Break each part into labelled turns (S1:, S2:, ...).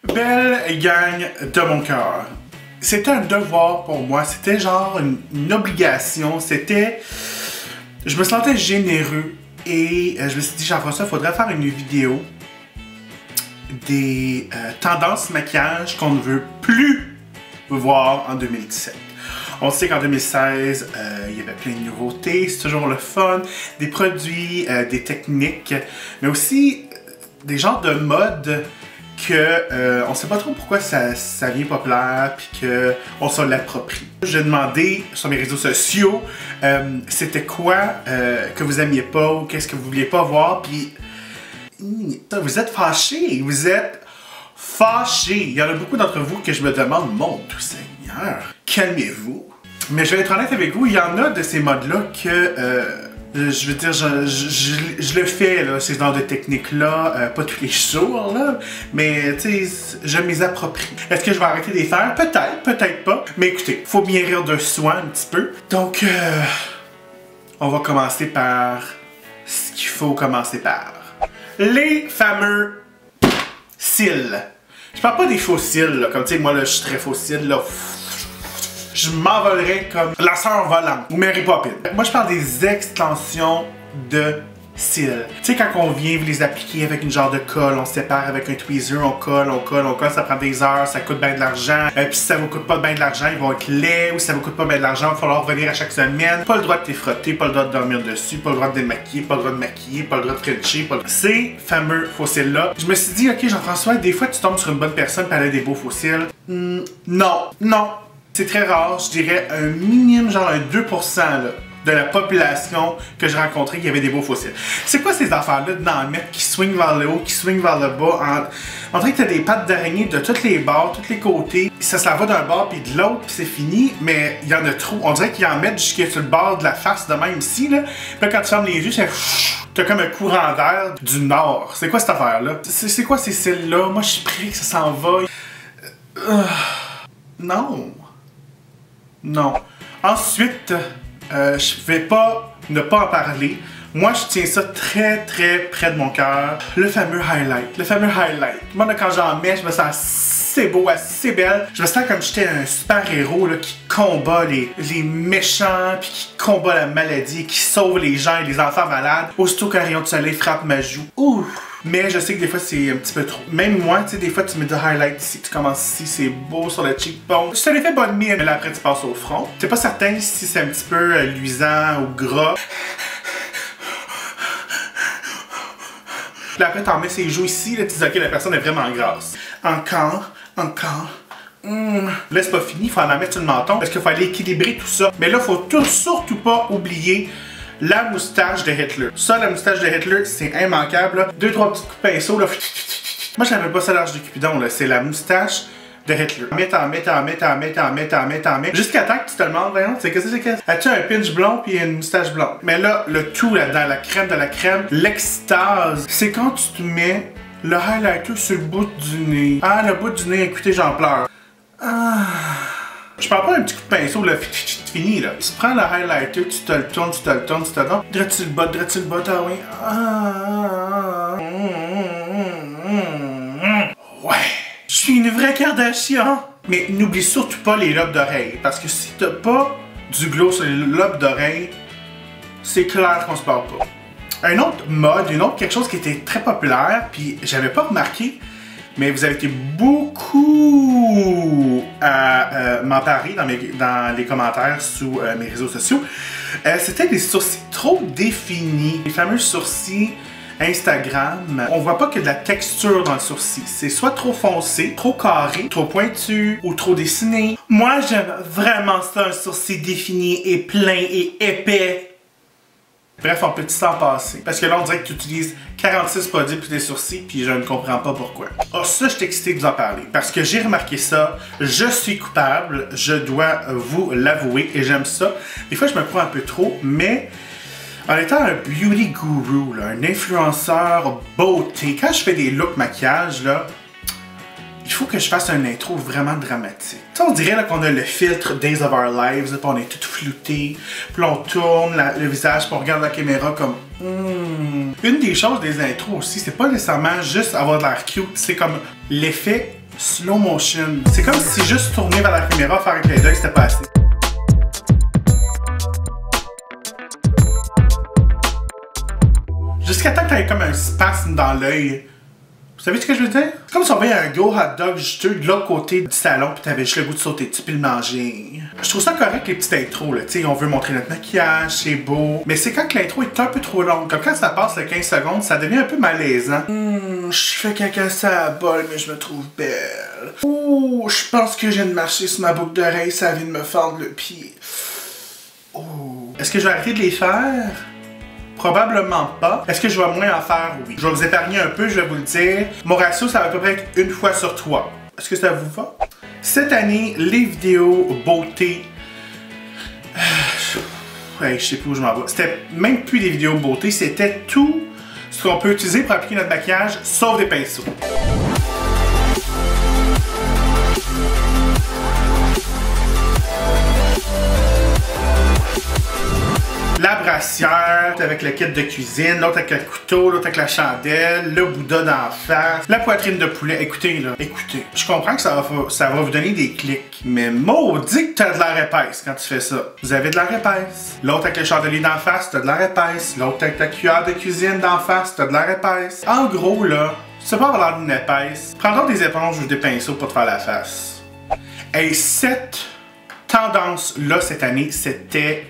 S1: Belle gang de mon cœur. C'était un devoir pour moi, c'était genre une obligation, c'était... Je me sentais généreux et je me suis dit, Jean-François, il faudrait faire une vidéo des tendances maquillage qu'on ne veut plus voir en 2017. On sait qu'en 2016, il y avait plein de nouveautés, c'est toujours le fun, des produits, des techniques, mais aussi des genres de mode que on sait pas trop pourquoi ça vient populaire puis qu'on se l'approprie. J'ai demandé sur mes réseaux sociaux c'était quoi que vous aimiez pas ou qu'est-ce que vous vouliez pas voir, puis vous êtes fâchés, vous êtes fâchés. Il y en a beaucoup d'entre vous que je me demande, mon tout Seigneur, calmez-vous. Mais je vais être honnête avec vous, il y en a de ces modes-là que je veux dire, je le fais, là, ces genres de techniques-là, pas tous les jours, là, mais, tu sais, je me les approprie. Est-ce que je vais arrêter de les faire? Peut-être, peut-être pas. Mais écoutez, faut bien rire de soi un petit peu. Donc, on va commencer par ce qu'il faut commencer par. Les fameux cils. Je parle pas des faux cils, là, comme, tu sais, moi, là, je suis très faux cils, là. Je m'envolerais comme la sœur volante ou Mary Poppins. Moi, je parle des extensions de cils. Tu sais, quand on vient vous les appliquer avec une genre de colle, on sépare avec un tweezer, on colle, ça prend des heures, ça coûte bien de l'argent. Puis si ça vous coûte pas bien de l'argent, ils vont être laids, ou si ça vous coûte pas bien de l'argent, il va falloir revenir à chaque semaine. Pas le droit de t'y frotter, pas le droit de dormir dessus, pas le droit de démaquiller, pas le droit de maquiller, pas le droit de frencher, pas le... Ces fameux faux cils-là. Je me suis dit, ok Jean-François, des fois tu tombes sur une bonne personne et elle a des beaux faux cils. Non. C'est très rare, je dirais un minimum, genre un 2% là, de la population que j'ai rencontrée qui avait des beaux fossiles. C'est quoi ces affaires-là d'en mettre qui swing vers le haut, qui swing vers le bas? On dirait que t'as des pattes d'araignée de tous les bords, tous les côtés. Ça va d'un bord puis de l'autre puis c'est fini, mais il y en a trop. On dirait qu'ils en mettent jusqu'à sur le bord de la face de même ici, là. Puis là, quand tu fermes les yeux, c'est... T'as comme un courant d'air du nord. C'est quoi cette affaire-là? C'est quoi ces cils-là? Moi, je suis prêt que ça s'en va. Non. Ensuite, je vais pas ne pas en parler. Moi, je tiens ça très près de mon cœur. Le fameux highlight. Moi, là, quand j'en mets, je me sens assez beau, assez belle. Je me sens comme j'étais un super-héros qui combat les méchants, puis qui combat la maladie, qui sauve les gens et les enfants malades. Aussitôt qu'un rayon de soleil frappe ma joue. Ouh! Mais je sais que des fois, c'est un petit peu trop. Même moi, tu sais, des fois, tu mets du highlight ici, tu commences ici, c'est beau sur le cheekbone. Tu te l'as fait bonne mine, mais là, après, tu passes au front. T'es pas certain si c'est un petit peu luisant ou gras. Puis après, t'en mets ses joues ici, là, tu dis, ok, la personne est vraiment grasse. Encore. Là, c'est pas fini, il faut en mettre sur le menton, parce qu'il faut aller équilibrer tout ça. Mais là, faut surtout pas oublier la moustache de Hitler. Ça, la moustache de Hitler, c'est immanquable, là. 2-3 petits coups de pinceau, là. Moi, j'appelle pas ça l'âge de Cupidon, là. C'est la moustache de Hitler. T'en mets. Jusqu'à temps que tu te demandes, voyons, c'est qu'est-ce que c'est? As-tu un pinch blond puis une moustache blonde? Mais là, le tout là-dedans, la crème de la crème, l'extase, c'est quand tu te mets le highlighter sur le bout du nez. Ah, le bout du nez, écoutez, j'en pleure. Je parle pas d'un petit coup de pinceau, là, fini, là. Tu prends le highlighter, tu te le tournes. Drette-tu le bas, ah oui. Ouais. Je suis une vraie Kardashian. Mais n'oublie surtout pas les lobes d'oreilles. Parce que si t'as pas du glow sur les lobes d'oreilles, c'est clair qu'on se parle pas. Un autre mode, quelque chose qui était très populaire, puis j'avais pas remarqué, mais vous avez été beaucoup à m'en parler dans les commentaires sous mes réseaux sociaux. C'était des sourcils trop définis, les fameux sourcils Instagram. On voit pas que de la texture dans le sourcil. C'est soit trop foncé, trop carré, trop pointu ou trop dessiné. Moi, j'aime vraiment ça, un sourcil défini et plein et épais. Bref, on peut s'en passer. Parce que là, on dirait que tu utilises 46 produits pour tes sourcils, puis je ne comprends pas pourquoi. Oh, ça, je suis excité de vous en parler. Parce que j'ai remarqué ça, je suis coupable, je dois vous l'avouer, et j'aime ça. Des fois, je me crois un peu trop, mais en étant un beauty guru, là, un influenceur beauté, quand je fais des looks maquillage, là, il faut que je fasse un intro vraiment dramatique. T'sais, on dirait qu'on a le filtre Days of Our Lives, puis on est tout flouté, puis on tourne le visage, puis on regarde la caméra comme... Une des choses des intros aussi, c'est pas nécessairement juste avoir de l'air cute, c'est comme l'effet Slow motion. C'est comme si juste tourner vers la caméra, faire un clin d'œil, c'était pas assez. Jusqu'à temps que t'aies comme un spasme dans l'œil. Vous savez ce que je veux dire? C'est comme si on voyait un gros hot dog juteux de l'autre côté du salon pis t'avais juste le goût de sauter dessus pis le manger. Je trouve ça correct les petites intros, là. Tu sais, on veut montrer notre maquillage, c'est beau. Mais c'est quand l'intro est un peu trop longue. Comme quand ça passe le 15 secondes, ça devient un peu malaisant. Je fais caca sur la bol, mais je me trouve belle. Ouh, je pense que j'ai de marcher sur ma boucle d'oreille, ça vient de me fendre le pied. Oh. Est-ce que je vais arrêter de les faire? Probablement pas. Est-ce que je vais moins en faire? Oui. Je vais vous épargner un peu, je vais vous le dire. Mon ratio, ça va à peu près être une fois sur 3. Est-ce que ça vous va? Cette année, les vidéos beauté... je sais plus où je m'en vais. C'était même plus des vidéos beauté, c'était tout ce qu'on peut utiliser pour appliquer notre maquillage, sauf des pinceaux. La brassière avec le kit de cuisine, l'autre avec le couteau, l'autre avec la chandelle, le Bouddha d'en face, la poitrine de poulet. Écoutez là, écoutez. Je comprends que ça va vous donner des clics, mais maudit que t'as de l'air épaisse quand tu fais ça. Vous avez de l'air épaisse. L'autre avec le chandelier d'en face, t'as de l'air épaisse. L'autre avec ta cuillère de cuisine d'en face, t'as de l'air épaisse. En gros là, tu sais pas avoir l'air d'une épaisse. Prends donc des éponges ou des pinceaux pour te faire la face. Et cette tendance-là cette année, c'était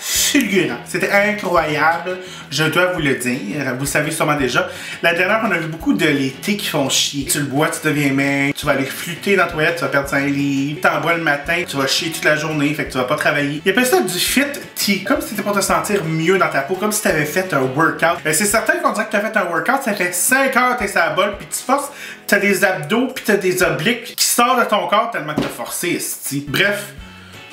S1: fulgurant. C'était incroyable, je dois vous le dire. Vous le savez sûrement déjà. La dernière, on a vu beaucoup de l'été qui font chier. Tu le bois, tu deviens maigre, tu vas aller flûter dans la toilette, tu vas perdre 5 livres. T'en bois le matin, tu vas chier toute la journée, fait que tu vas pas travailler. Il appelle ça du fit tea, comme si c'était pour te sentir mieux dans ta peau, comme si tu avais fait un workout. C'est certain qu'on dirait que tu as fait un workout, ça fait 5 heures que t'es sur la bolle, puis tu forces, t'as des abdos, puis t'as des obliques qui sortent de ton corps tellement que t'as forcé, esti. Bref.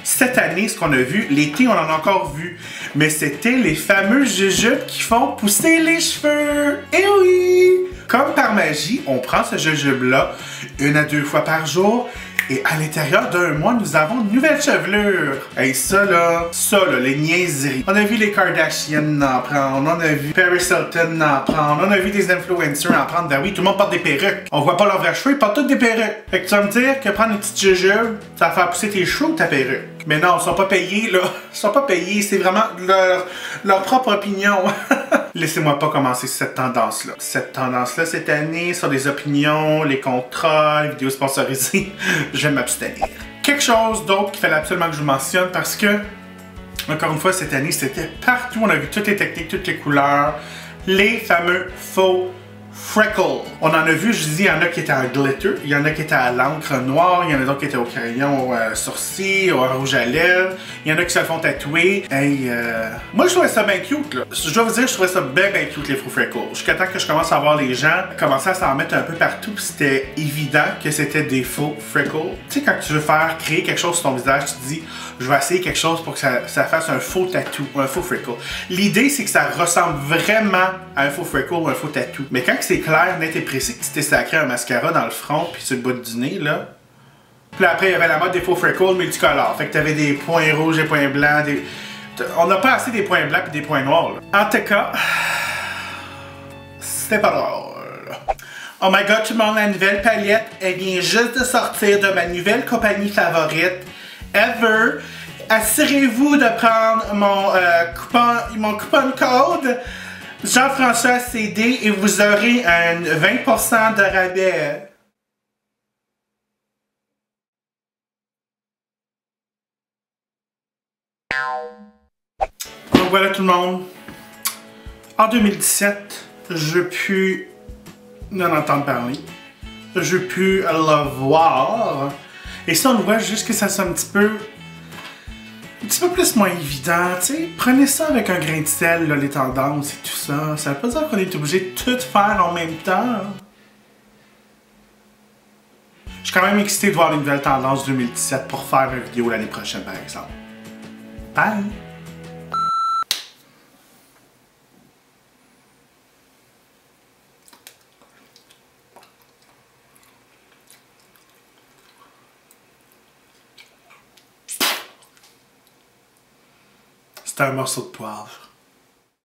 S1: Cette année, ce qu'on a vu, l'été, on en a encore vu, mais c'était les fameux jujubes qui font pousser les cheveux. Eh oui! Comme par magie, on prend ce jujube-là 1 à 2 fois par jour, et à l'intérieur d'1 mois, nous avons une nouvelle chevelure. Et ça là, les niaiseries. On a vu les Kardashians en prendre, on a vu Paris Hilton en prendre, on a vu des influencers en prendre. Ben oui, tout le monde porte des perruques. On voit pas leurs vrais cheveux, ils portent toutes des perruques. Fait que tu vas me dire que prendre une petite jujube, ça va faire pousser tes cheveux ou ta perruque? Mais non, ils sont pas payés là. Ils sont pas payés, c'est vraiment leur propre opinion. Laissez-moi pas commencer cette tendance-là. Cette tendance-là, cette année, sur les opinions, les contrats, les vidéos sponsorisées, je vais m'abstenir. Quelque chose d'autre qu'il fallait absolument que je vous mentionne parce que, encore une fois, cette année, c'était partout. On a vu toutes les techniques, toutes les couleurs, les fameux faux freckles. On en a vu, je dis, il y en a qui étaient en glitter, il y en a qui étaient à l'encre noire, il y en a d'autres qui étaient au crayon, au sourcil, au rouge à lèvres, il y en a qui se le font tatouer. Hey, moi je trouvais ça bien cute là. Je dois vous dire, je trouvais ça bien cute les faux freckles. Jusqu'à temps que je commence à voir les gens commencer à s'en mettre un peu partout, puis c'était évident que c'était des faux freckles. Tu sais, quand tu veux créer quelque chose sur ton visage, tu te dis, je vais essayer quelque chose pour que ça fasse un faux tatou, un faux freckle. L'idée c'est que ça ressemble vraiment à un faux freckle ou un faux tatou. Mais quand c'est clair, net et précis, que tu t'es sacré un mascara dans le front puis sur le bout du nez, là. Puis là, après, il y avait la mode des faux freckles multicolores. Fait que t'avais des points rouges, des points blancs, on n'a pas assez des points blancs puis des points noirs, là. En tout cas, c'était pas drôle. Oh my god, tout le monde, la nouvelle palette, elle vient juste de sortir de ma nouvelle compagnie favorite, ever. Assurez-vous de prendre mon coupon code Jean-François CD et vous aurez un 20% de rabais. Donc voilà tout le monde. En 2017, je veux plus en entendre parler. Je veux plus le voir. Et ça, on le voit juste que ça soit un petit peu plus moins évident, tu sais. Prenez ça avec un grain de sel, là, les tendances et tout ça. Ça veut pas dire qu'on est obligé de tout faire en même temps. Je suis quand même excité de voir les nouvelles tendances 2017 pour faire une vidéo l'année prochaine, par exemple. Bye! C'est un morceau de poivre.